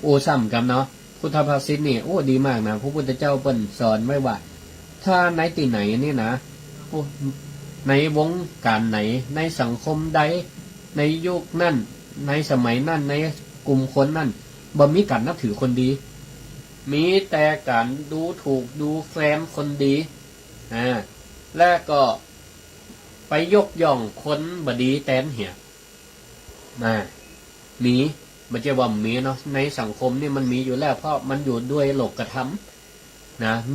โอ้ซ้ำกันเนาะพุทธภาษิตนี่โอ้ดีมากนะพระพุทธเจ้าเพิ่นสอนไว้ว่าถ้าในที่ไหนนี่นะในวงการไหนในสังคมใดในยุคนั้นในสมัยนั้นในกลุ่มคนนั้นบ่มีการนับถือคนดีมีแต่การดูถูกดูแคลนคนดีและก็ไปยกย่องคนบ่ดีแตนเหี่ยมีมันจะว่ามีเนาะในสังคมนี่มันมีอยู่แล้วเพราะมันอยู่ด้วยโลกธรรม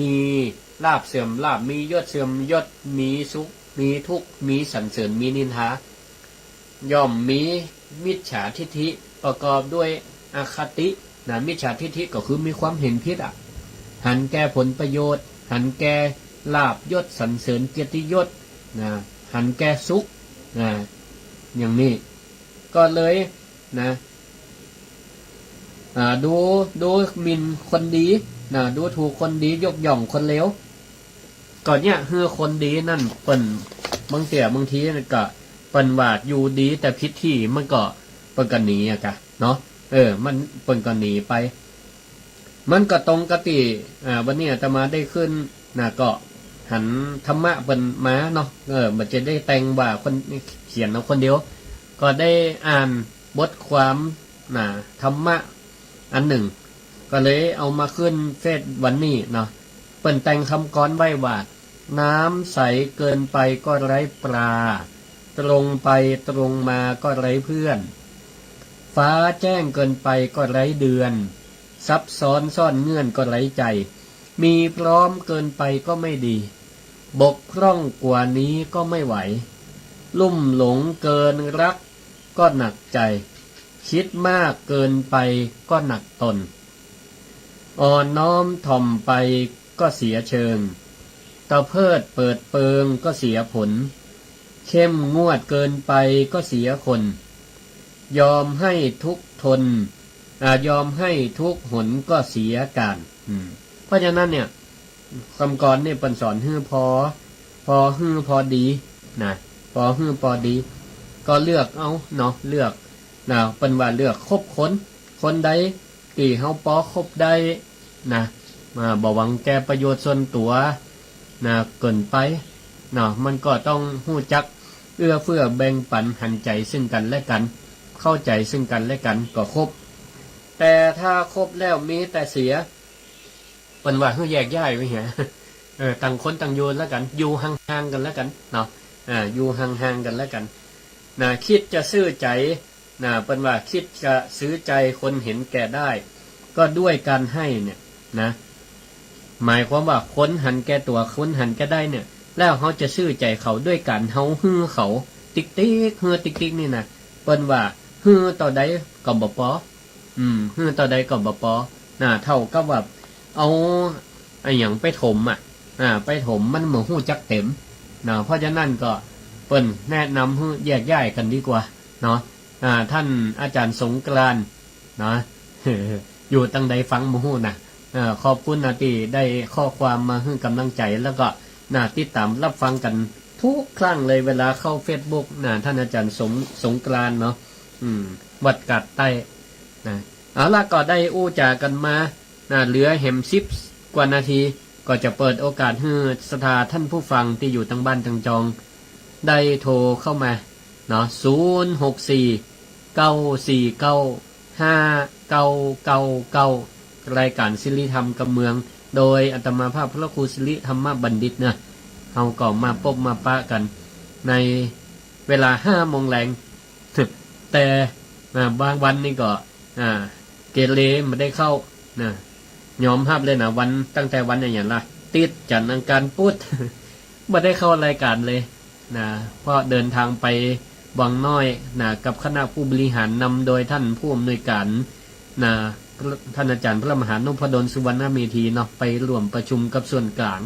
มีลาภเสื่อมลาภมียศเสื่อมยศมีสุขมีทุกข์มีสรรเสริญมีนินทาย่อมมีมิจฉาทิฐิประกอบด้วยอคติมิจฉาทิฐิก็คือมีความเห็นผิดหันแก่ผลประโยชน์หันแก่ลาภยศสรรเสริญเกียรติยศหันแก่สุขอย่างนี้ก็เลยดูหมิ่นคนดีดูถูกคนดียกย่องคนเลวก่อนเนี่ยคือคนดีนั่นเปิ้นบางทีก็เปิ้นว่าอยู่ดีแต่พิษที่มันก็เปิ้นก็หนีกะเนาะมันเปิ้นก็หนีไปมันก็ตรงกติวันนี้อาตมาได้ขึ้นก็หันธรรมะเปิ้นมาเนาะมันจะได้แต่งว่าคนเขียนเอาคนเดียวก็ได้อ่านบทความธรรมะอันหนึ่งก็เลยเอามาขึ้นเฟซวันนี้เนาะเปิ้นแต่งคำกรไว้ว่าน้ำใสเกินไปก็ไร้ปลาตรงไปตรงมาก็ไร้เพื่อนฟ้าแจ้งเกินไปก็ไร้เดือนซับซ้อนซ่อนเงื่อนก็ไร้ใจมีพร้อมเกินไปก็ไม่ดีบกพร่องกว่านี้ก็ไม่ไหวลุ่มหลงเกินรักก็หนักใจคิดมากเกินไปก็หนักตนอ่อนน้อมถ่อมไปก็เสียเชิงตะเพิดเปิดเปิงก็เสียผลเข้มงวดเกินไปก็เสียคนยอมให้ทุกทนยอมให้ทุกหนก็เสียการเพราะฉะนั้นเนี่ยคำกรเนี่ยเป็นสอนฮื้อพอดีพอดีก็เลือกเอาเนาะเลือกเป็นว่าเลือกคบคนใดที่เฮาพอคบได้มาบ่หวังแก่ประโยชน์ส่วนตัวเกินไปมันก็ต้องฮู้จักเอื้อเฟื้อแบ่งปันหันใจซึ่งกันและกันเข้าใจซึ่งกันและกันก็คบแต่ถ้าคบแล้วมีแต่เสียเป็นว่าเฮาแยกย้ายไว้เหี้ยต่างคนต่างอยู่แล้วกันอยู่ห่างๆกันแล้วกันเนาะอยู่ห่างๆกันแล้วกันคิดจะซื้อใจเป็นว่าคิดจะซื้อใจคนเห็นแก่ได้ก็ด้วยการให้เนี่ยหมายความว่าคนหันแก่ตัวคนหันแก่ได้เนี่ยแล้วเขาจะซื้อใจเขาด้วยการเฮาฮื้อเขาติ๊กฮื้อติ๊กนี่นะเปิ้นว่าฮื้อต่อใดก็บ่พอฮื้อต่อใดก็บ่พอเท่ากับว่าเอาไอ้หยังไปถมไปถมมันบ่ฮู้จักเต็มเพราะฉะนั้นก็เปิ้นแนะนำให้แยกย้ายกันดีกว่าเนาะท่านอาจารย์สงกรานต์อยู่ตั้งใดฟังบ่ฮู้ขอบคุณที่ได้ข้อความมาให้กำลังใจแล้วก็ติดตามรับฟังกันทุกครั้งเลยเวลาเข้า Facebook ท่านอาจารย์สงกรานต์เนาะวัดกัดใต้เอาล่ะก็ได้อู้จากันมาเหลือแหม10กว่านาทีก็จะเปิดโอกาสให้สถาท่านผู้ฟังที่อยู่ทั้งบ้านทั้งจองได้โทรเข้ามาเนาะ064-949-5999รายการศิริธรรมกับเมืองโดยอาตมาภาพพระครูศิริธรรมบัณฑิตเฮาก็มาพบมาปะกันใน เวลา5 โมงแรงแต่บางวันนี่ก็เกเรไม่ได้เข้านะยอมรับเลยนะวันตั้งแต่วันอย่างละติดจันทร์อังคารพุธไม่ได้เข้ารายการเลยนะเพราะเดินทางไปวังน้อยนะกับคณะผู้บริหารนำโดยท่านผู้อำนวยการนะท่านอาจารย์พระมหานพดลสุวรรณเมธีเนาะไปร่วมประชุมกับส่วนกลาง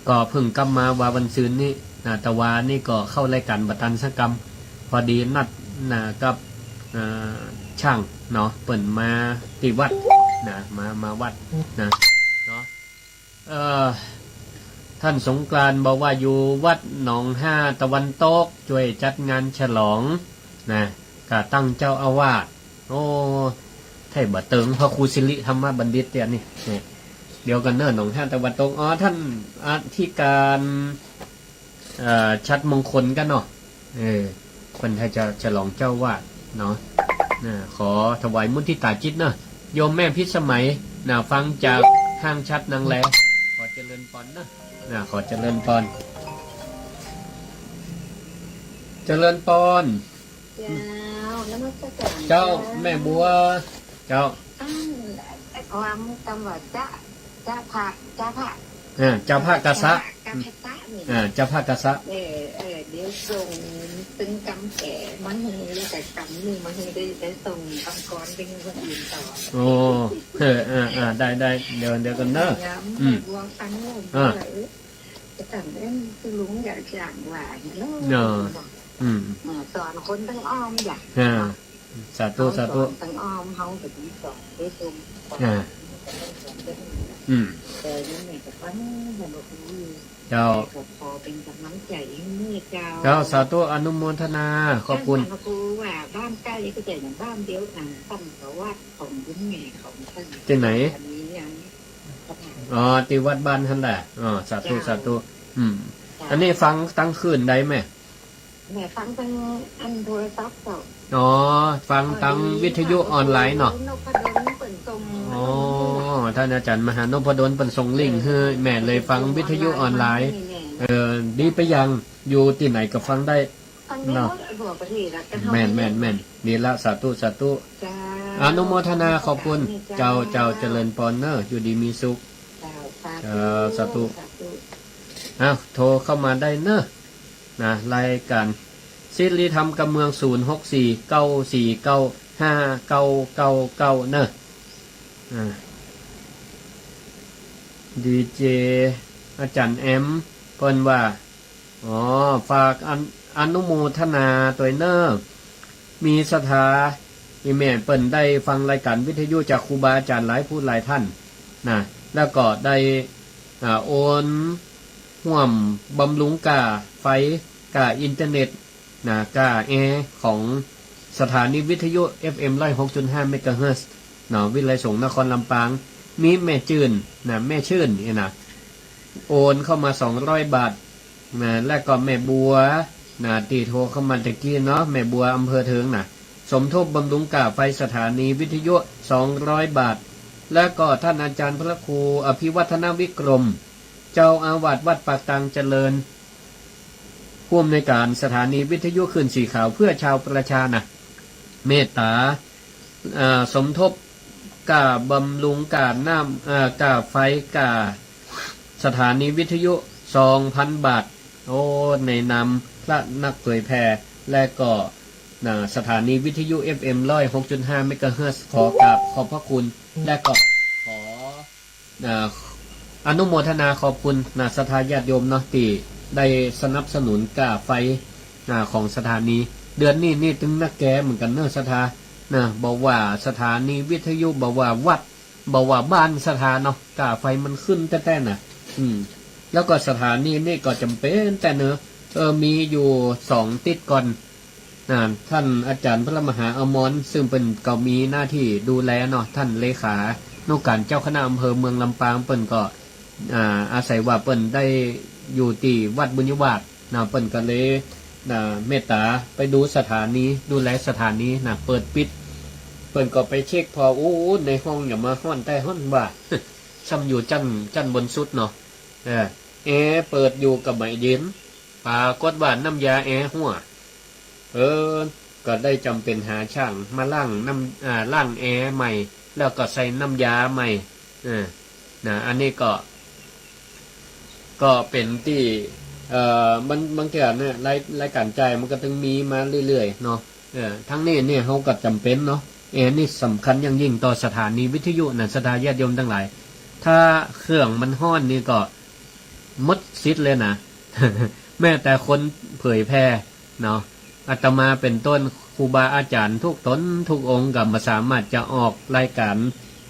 ก็เพิ่งกลับมาว่าวันซืนนี้นะตะวานี่ก็เข้ารายการบัตันสกรรมพอดีนัดนะกับช่างเนาะเปิ่นมาที่วัดนะมาวัดนะเนาะท่านสงกรานต์บอกว่าอยู่วัดหนองห้าตะวันตกช่วยจัดงานฉลองนะก็ตั้งเจ้าอาวาสโอ้ไทยบ่เติงพระครูสิริธรรมบัณฑิตเนี่ยนี่เดี๋ยวกันเนิ่นหนองห้าตะวันตกอ๋อท่านอธิการชัดมงคลกันเนาะคนไทยจะฉลองเจ้าวาดเนาะขอถวายมุทิตาจิตเนาะโยมแม่พิสมัยฟังจากห้างชัดนางแลขอเจริญพรนะขอเจริญพรเจริญพรเจ้าแม่บัวเจ้าความคำว่าเจ้าภาคเจ้าภาคกษัตริย์เจ้าภาคกษัตริย์เดี๋ยวส่งตึงกำแก่มาให้แล้วแต่กำนี่มาให้ได้ส่งกำกรเป็นคนอื่นต่อโอ้ได้เดี๋ยวกันเนอะวางตังค์จะแต่งเล่นคือลุงอยากอย่างว่าเนาะสอนคนตั้งอ้อมอยากสาธุตั้งอ้อมเขาแบบนี้สอนได้ชมแต่ยังไงก็ฟังแบบนี้เจ้าพอเป็นกำลังใจเมื่อเจ้าสาธุอนุโมทนาขอบคุณครูว่าบ้านใกล้ก็จะอย่างบ้านเดียวกันตั้งแต่วัดของยุ้งแม่ของท่านที่ไหนที่วัดบ้านท่านแหละสาธุอันนี้ฟังตั้งคืนได้ไหมแม่ฟังตั้งอันโทรศัพท์ฟังตั้งวิทยุออนไลน์เนาะท่านอาจารย์มหานพดลเป็นส่งลิงก์ให้แม่เลยฟังวิทยุออนไลน์ดีไปยังอยู่ที่ไหนก็ฟังได้เนาะแม่นดีละสาธุอนุโมทนาขอบคุณเจ้าเจริญพรเนอะอยู่ดีมีสุขสาธุโทรเข้ามาได้เนอะนะรายการศิริธรรมกำเมือง0649495999เนอะดีเจอาจารย์แอมเพิ่นว่าฝากอนุโมทนาตัวเนอมีศรัทธาอีแม่เปิ้นได้ฟังรายการวิทยุจากครูบาอาจารย์หลายผู้หลายท่านนะแล้วก็ได้โอนห่วมบำรุงกาไฟกาอินเทอร์เน็ตนะกาแอร์ของสถานีวิทยุ FM 106.5 เมกะเฮิรตซ์วิไลสงฆ์นครลำปางมีแม่จื่นแม่ชื่นนี่นะโอนเข้ามา200 บาทนะและก็แม่บัวตีโทรเข้ามาตะกี้เนาะแม่บัวอำเภอเทิงสมทบบำรุงกาไฟสถานีวิทยุ200 บาทและก็ท่านอาจารย์พระครูอภิวัฒนวิกรมเจ้าอาวาสวัดปากตังเจริญผู้อำนวยการสถานีวิทยุคืนสีขาวเพื่อชาวประชาเมตตาสมทบกาบำรุงกาน้ำกาไฟกาสถานีวิทยุ 2,000 บาทในนามพระนักเผยแผ่และก็สถานีวิทยุ FM 106.5 เมกะเฮิรตซ์ขอกราบขอบพระคุณและก็ขออนุโมทนาขอบคุณศรัทธาญาติโยมเนาะที่ได้สนับสนุนกาไฟของสถานีเดือนนี้นี่ถึงนักแก่เหมือนกันเนอะศรัทธาบอกว่าสถานีวิทยุบอกว่าวัดบอกว่าบ้านสถานเนาะกาไฟมันขึ้นแต่แล้วก็สถานีนี่ก็จำเป็นแต่เนอะมีอยู่2 ติดก่อนท่านอาจารย์พระมหาอมรซึ่งเป็นก็มีหน้าที่ดูแลเนาะท่านเลขานุการเจ้าคณะอำเภอเมืองลำปางเปิ้นก็อาศัยว่าเปิ้นได้อยู่ที่วัดบุญยวาสเปิ้นก็เลยเมตตาไปดูสถานีดูแลสถานีเปิดปิดเปิ้นก็ไปเช็คพอในห้องอย่ามาห้อนใต้ห้อนว่าซ้ำอยู่จันบนสุดเนาะเปิดอยู่กับไหมเย็นพ ปากฏว่าน้ำยาแอร์หัวก็ได้จำเป็นหาช่างมาล้างล้างแอร์ใหม่แล้วก็ใส่น้ำยาใหม่อันนี้ก็เป็นที่มันบางอย่างเนี่ยรายการจ่ายมันก็ต้องมีมาเรื่อยๆเนาะทั้งนี้เนี่ยเขาก็จำเป็นเนาะนี่สำคัญอย่างยิ่งต่อสถานีวิทยุนะสถาญาติโยมทั้งหลายถ้าเครื่องมันห้อนนี่ก็มดซิดเลยนะ แม้แต่คนเผยแพร่เนาะอาตมาเป็นต้นครูบาอาจารย์ทุกตนทุกองค์ก็มาสามารถจะออกรายการ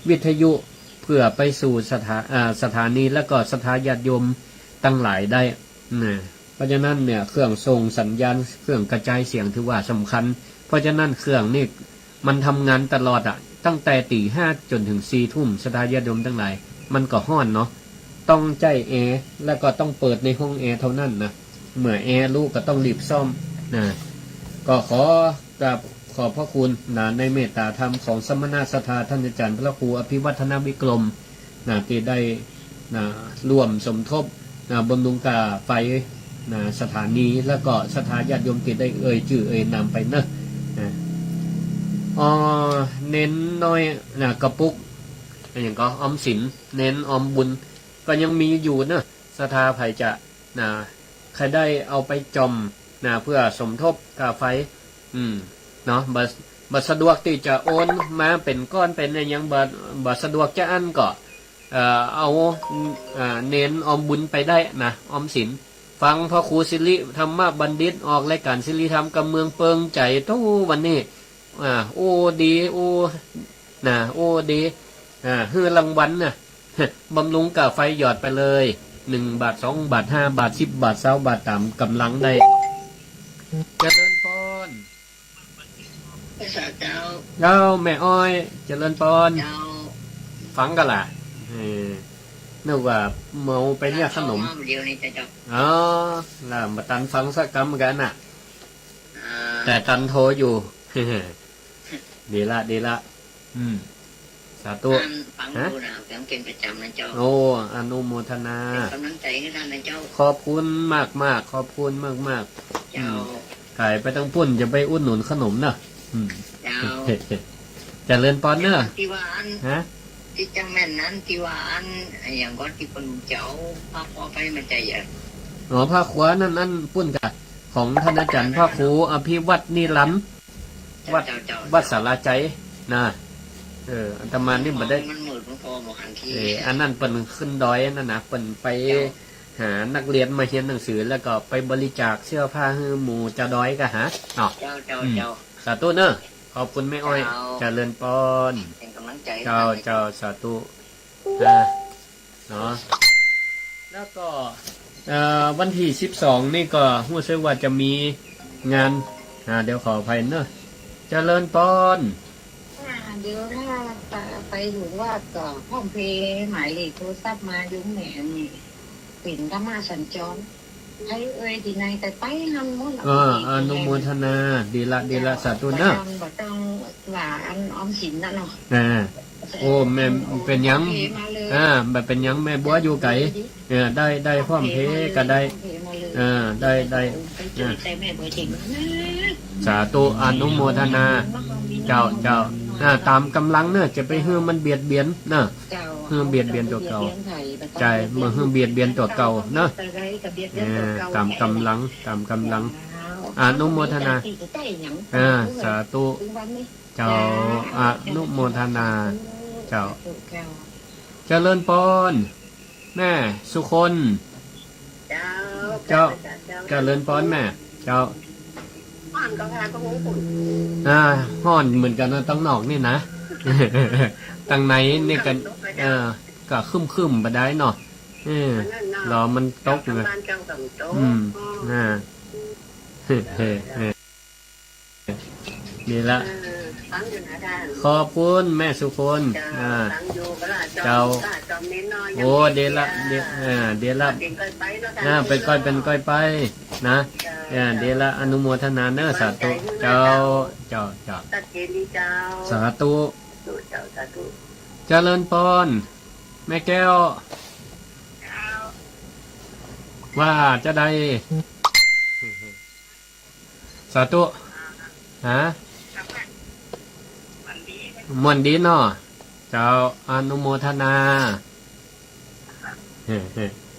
วิทยุเพื่อไปสู่สถานีและก็สถาญาติโยมตั้งหลายได้เพราะฉะนั้นเนี่ยเครื่องส่งสัญญาณเครื่องกระจายเสียงถือว่าสำคัญเพราะฉะนั้นเครื่องนี่มันทำงานตลอดตั้งแต่ตีห้าจนถึง4 ทุ่มสถาญาติโยมทั้งหลายมันก็ห้อนเนาะต้องใจแอร์แล้วก็ต้องเปิดในห้องแอร์เท่านั้นนะเมื่อแอร์ลูกก็ต้องรีบซ่อมก็ขอบพระคุณในเมตตาธรรมของสมณสถาท่านอาจารย์พระครูอภิวัฒนวิกรมที่ได้ร่วมสมทบบำรุงกาไฟสถานีแล้วก็สถาญาติโยมที่ได้ชื่อนำไปเนอะเน้นน้อยกระปุกอย่างก็ออมสินเน้นออมบุญก็ยังมีอยู่เนอะสถาไผจะใครได้เอาไปจอมเพื่อสมทบกาไฟเนาะบัสะดวกที่จะโอนมาเป็นก้อนเป็นอย่างบัสะดวกจะอันก็เอาเน้นออมบุญไปได้นะออมสินฟังพระครูศิริธรรมบัณฑิตออกรายการศิริธรรมกำเมืองเปิงใจตู้วันนี้โอ้ดีโอ้ดีฮือรางวัลบำรุงกาไฟหยอดไปเลย1 บาท2 บาท5 บาท10 บาท20 บาทตามกำลังได้เจริญพรเจ้าแม่อ้อยเจริญพรฟังกันล่ะนึกว่าเมาไปเนี่ยขนมล่ะมาตันฟังสักกรรมกันน่ะแต่ตันโทรอยู่ ดีละสาธุฟังดูนะแเป็นประจำนะเจ้าโอ้อนุโมทนากำลังใจให้ท่านนะเจ้าขอบคุณมากขอบคุณมากเจ้าขายไปตั้งพุ่นจะไปอุดหนุนขนมนะเจ้าจะเลื่อนปอนเนอะที่ว่าอันที่จังแม่นนั้นที่ว่าอันอย่างก็ที่คนเจ้าพาพอไปมันใจอย่างผ้าขวานั่นปุ้นกับของท่านอาจารย์พระครูอภิวัตนิรันดร์วัดสาราใจนะอันตมานี่มันได้มันหมดมันพอหมดหันทีอันนั้นเปิ่นขึ้นดอยนั่นนะเปิ่นไปหานักเรียนมาเรียนหนังสือแล้วก็ไปบริจาคเสื้อผ้าให้หมู่จะดอยก็หาเจ้าสาธุเนอะขอบคุณแม่อ้อยเจริญปอนเป็นกำลังใจเจ้าสาธุเนาะแล้วก็วันที่12นี่ก็รู้สึกว่าจะมีงานเดี๋ยวขออภัยเนอะเจริญปอนเดี๋ยวถ้าไปถึงว่าก็ห้องเพลหมายเลขโทรศัพท์มายุ่งแหนปิ่นก็มาสัญจรให้ที่ไหนแต่ไปหันมุ่งอนุโมทนาดีละสาธุนะบ่ต้องว่าอันออมสินนั่นเนาะโอ้แม่เป็นยังแบบเป็นยังแม่บัวอยู่ไกลได้พร้อมเพก็ได้ได้สาธุอนุโมทนาเจ้าตามกำลังเนอะจะไปเฮือมันเบียดเบียนเนอะเฮือเบียดเบียนตัวเก่าใจเมื่อเฮือเบียดเบียนตัวเก่าเนอะตามกำลังอนุโมทนาสาธุเจ้าอนุโมทนาเจ้าเจริญพรแม่สุคนเจ้าเจริญพรแม่เจ้าห้อนเหมือนกันนะตั้งนอกนี่นะตั้งในนี่กันก็คึมไปได้เนาะรอมันตกเลยนี่ละขอบคุณแม่สุคนเจ้าโอ้เดละเป็นก้อยไปนะเดละอนุโมทนาเนอสาธุเจ้าสาธุเจริญพรแม่แก้วว่าจะได้ สาธุฮะมวนดีเนาะเจ้าอนุโมทนา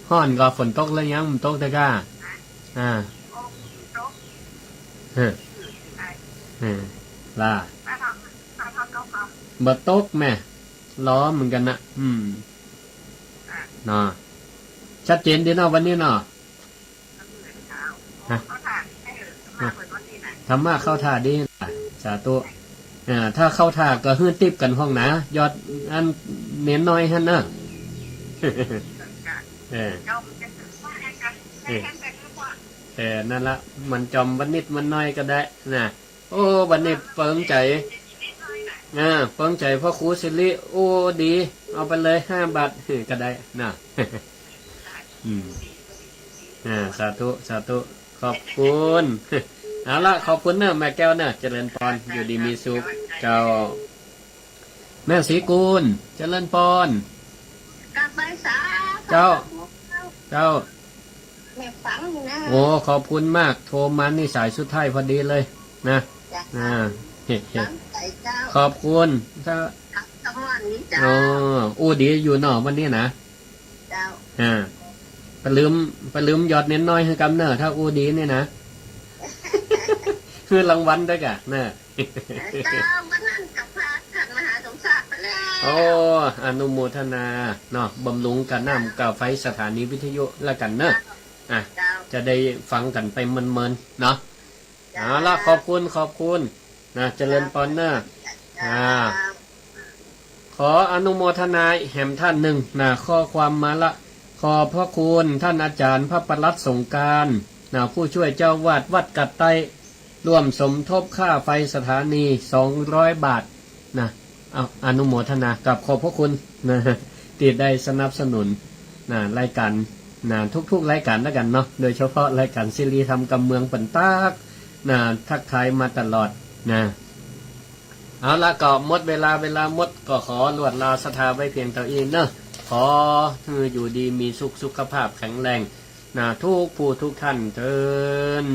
ฮ้อนก็ฝนตกแล้วยังมันตกตะก้าล่ะบ่ตกแม่ล้อเหมือนกันนะเนาะชัดเจนดีเนาะวันนี้เนาะธรรมะเข้าท่าดีสาธุถ้าเข้าท่าก็ฮื้อติบกันห้องนะยอดอันเน้นน้อยฮั่นนะนั่นละมันจอมวันนิดมันน้อยก็ได้นะโอ้วันนี้เปิงใจเปิงใจพ่อครูสิริโอ้ดีเอาไปเลย5 บาทก็ได้นะสาธุสาธุขอบคุณเอาละขอบคุณเนอะแม่แก้วเนอะเจริญพรอยู่ดีมีสุขเจ้าแม่ศรีกูลเจริญพรเจ้าแม่ฟังนะโอ้ขอบคุณมากโทรมานี่สายสุดท้ายพอดีเลยนะขอบคุณถ้าโอ้ดีอยู่เนาะวันนี้นะไปลืมยอดเน้นน้อยให้กำเนอะถ้าอูดีนี่นะคือรางวัลด้วยกะเนอะโอ้อนุโมทนาเนาะบำรุงกันน้ำกาไฟสถานีวิทยุละกันเนอะจะได้ฟังกันไปเมินๆเนาะเอาละขอบคุณนะเจริญพรเนอะขออนุโมทนาแห่มท่านหนึ่งนะข้อความมาละขอพระคุณท่านอาจารย์พระปลัดสงกรานต์ผู้ช่วยเจ้าวาดวัดกัดไตร่วมสมทบค่าไฟสถานี200 บาทนะอนุโมทนากับขอบพระคุณนะที่ได้สนับสนุนนะรายการนะทุกๆรายการแล้วกันเนาะโดยเฉพาะรายการซีรีส์ทำกำเมืองปันตากนะทักทายมาตลอดนะเอาละก็หมดเวลาหมดก็ขอลวดลาสถาไว้เพียงเท่านี้เนาะขออยู่ดีมีสุขภาพแข็งแรงนะทุกผู้ทุกท่านเถิด